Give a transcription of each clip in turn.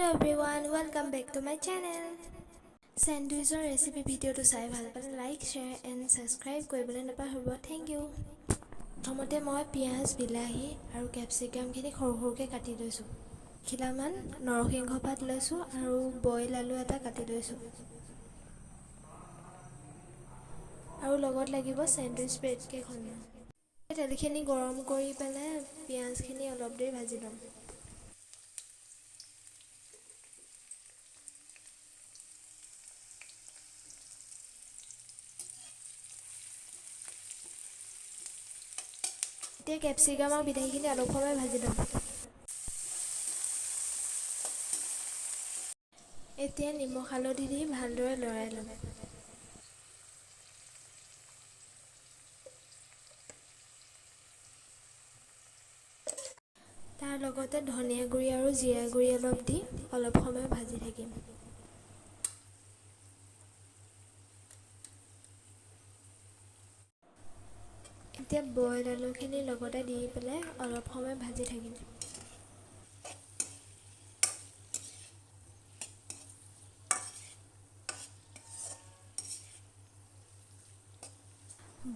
Hello everyone, welcome back to my channel. Sandwichৰ recipe ভিডিঅ'টো চাই ভাল পালে লাইক, শ্বেয়াৰ এণ্ড ছাবস্ক্ৰাইব কৰিবলৈ নাপাহৰিব। Thank you. প্ৰথমতে মই পিঁয়াজ, বিলাহী আৰু কেপচিকামখিনি সৰু সৰুকৈ কাটি লৈছোঁ। কিলামান নৰসিংহ পাত লৈছোঁ আৰু বইল আলু এটা কাটি লৈছোঁ। আৰু লগত লাগিব চেণ্ডউইচ ব্ৰেড কেইখনমান। তেলখিনি গৰম কৰি পেলাই পিঁয়াজখিনি অলপ দেৰি ভাজি ল'ম। এতিয়া কেপচিকাম আৰু বিলাহীখিনি অলপ সময় ভাজি ল'ম। এতিয়া নিমখ হালধি দি ভালদৰে লৰাই ল'ম। তাৰ লগতে ধনিয়া গুড়ি আৰু জিৰা গুড়ি অলপ দি অলপ সময় ভাজি থাকিম। এতিয়া বইল আলুখিনি লগতে দি পেলাই অলপ সময় ভাজি থাকিম।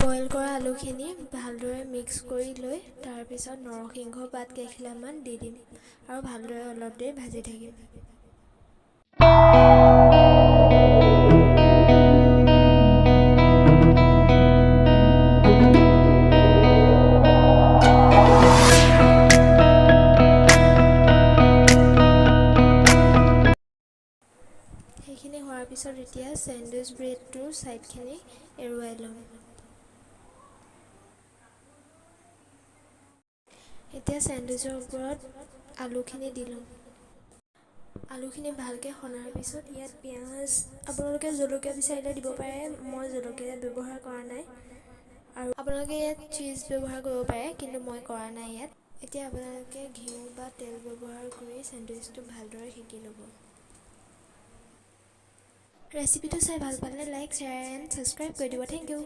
বইল কৰা আলুখিনি ভালদৰে মিক্স কৰি লৈ তাৰপিছত নৰসিংহ পাত কেইখিলামান দি দিম আৰু ভালদৰে অলপ দেৰি ভাজি থাকিম। সেইখিনি হোৱাৰ পিছত এতিয়া চেণ্ডউইচ ব্ৰেডটোৰ ছাইডখিনি এৰুৱাই ল'ম। এতিয়া চেণ্ডউইচৰ ওপৰত আলুখিনি দি ল'ম। আলুখিনি ভালকৈ সনাৰ পিছত ইয়াত পিঁয়াজ, আপোনালোকে জলকীয়া বিচাৰিলে দিব পাৰে, মই জলকীয়া ব্যৱহাৰ কৰা নাই। আৰু আপোনালোকে ইয়াত চীজ ব্যৱহাৰ কৰিব পাৰে, কিন্তু মই কৰা নাই ইয়াত। এতিয়া আপোনালোকে ঘিউ বা তেল ব্যৱহাৰ কৰি চেণ্ডউইচটো ভালদৰে সেকি ল'ব। ৰেচিপিটো চাই ভাল পালে লাইক, শ্বেয়াৰ এণ্ড ছাবস্ক্ৰাইব কৰি দিব। Thank U.